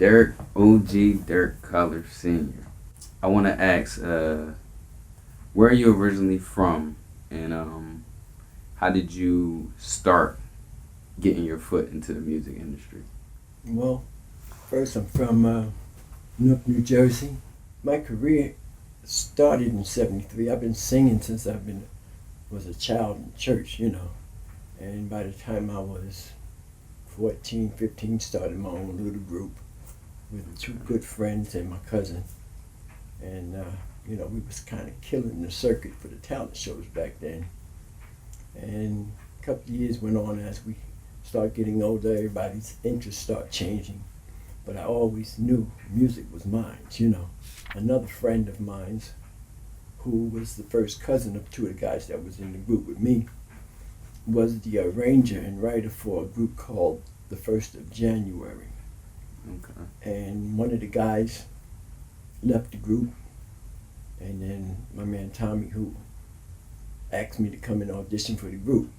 Derek, OG Derrick Culler Sr. I want to ask, where are you originally from, and how did you start getting your foot into the music industry? Well, first I'm from Newark, New Jersey. My career started in '73. I've been singing since was a child in church, And by the time I was 14, 15, started my own little group with two good friends and my cousin. And, we was kind of killing the circuit for the talent shows back then. And a couple of years went on as we started getting older, everybody's interests start changing. But I always knew music was mine, Another friend of mine, who was the first cousin of two of the guys that was in the group with me, was the arranger and writer for a group called the 1st of January. Okay. And one of the guys left the group, and then my man Tommy, who asked me to come and audition for the group.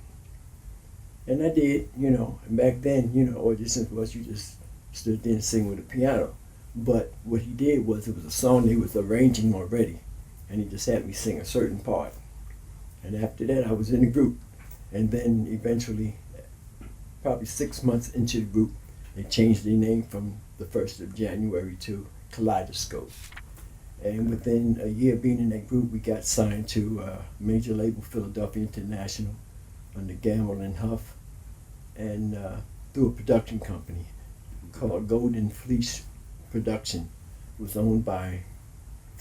And I did, and back then, auditions was you just stood there and sing with a piano. But what he did was, it was a song they was arranging already, and he just had me sing a certain part. And after that, I was in the group. And then eventually, probably 6 months into the group, they changed their name from the 1st of January to Kaleidoscope. And within a year being in that group, we got signed to a major label, Philadelphia International, under Gamble and Huff, and through a production company called Golden Fleece Production. It was owned by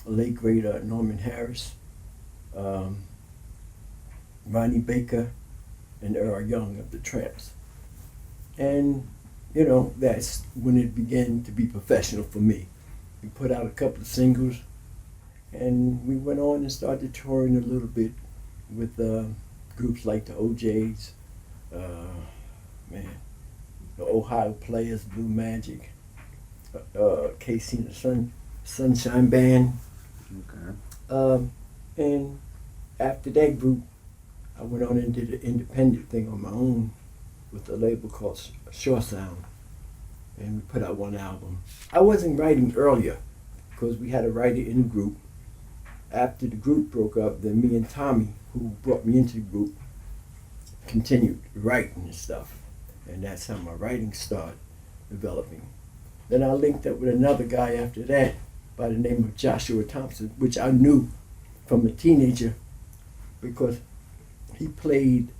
a late great Norman Harris, Ronnie Baker, and Earl Young of the Tramps. And, that's when it began to be professional for me. We put out a couple of singles, and we went on and started touring a little bit with groups like the OJs, the Ohio Players, Blue Magic, Casey and the Sunshine Band. Okay. And after that group, I went on and did an independent thing on my own with a label called Shore Sound, and we put out one album. I wasn't writing earlier because we had a writer in the group. After the group broke up, then me and Tommy, who brought me into the group, continued writing and stuff, and that's how my writing started developing. Then I linked up with another guy after that by the name of Joshua Thompson, which I knew from a teenager because he played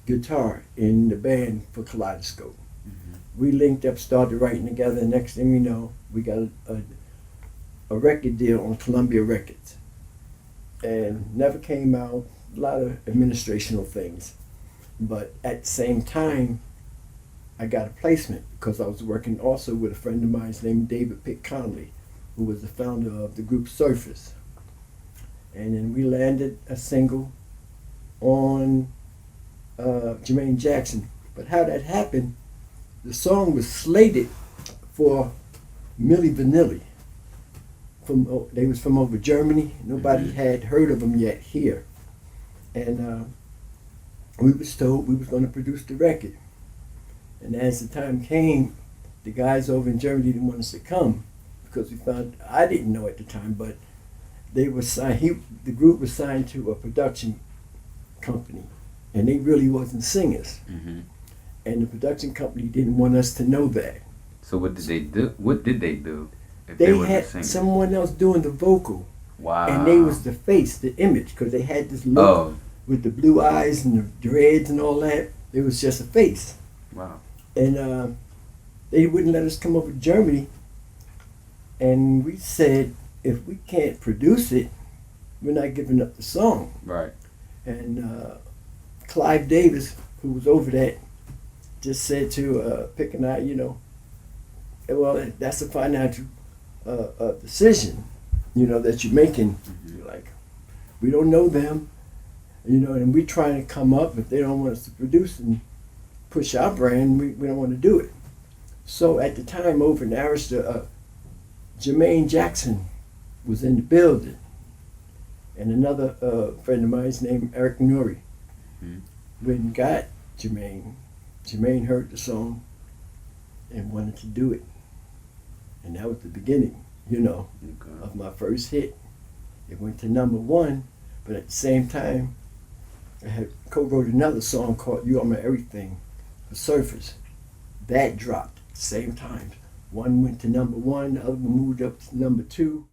guitar in the band for Kaleidoscope. Mm-hmm. We linked up, started writing together, and next thing we know, we got a record deal on Columbia Records. And never came out, a lot of administrational things. But at the same time, I got a placement because I was working also with a friend of mine named David Pitt Conley, who was the founder of the group Surface. And then we landed a single on Jermaine Jackson. But how that happened, the song was slated for Milli Vanilli. They was from over Germany. Nobody had heard of them yet here. And we was told we was going to produce the record. And as the time came, the guys over in Germany didn't want us to come because we found, I didn't know at the time, but they were signed, the group was signed to a production company, and they really wasn't singers. Mm-hmm. And the production company didn't want us to know that. So what did they do? What did they do? If they were had the someone else doing the vocal. Wow. And they was the face, the image, because they had this look with the blue eyes and the dreads and all that. It was just a face. Wow. And they wouldn't let us come over to Germany. And we said, if we can't produce it, we're not giving up the song. Right. And Clive Davis, who was over that, just said to Pick and I, well, that's a financial decision, that you're making. Mm-hmm. You're like, we don't know them, and we're trying to come up. If they don't want us to produce and push our brand, we don't want to do it. So at the time over in Arista, Jermaine Jackson was in the building, and another friend of mine named Eric Nuri. Mm-hmm. Went and got Jermaine. Jermaine heard the song and wanted to do it. And that was the beginning, Okay. of my first hit. It went to #1, but at the same time, I had co-wrote another song called You Are My Everything for Surfers. That dropped at the same time. One went to #1, the other one moved up to #2.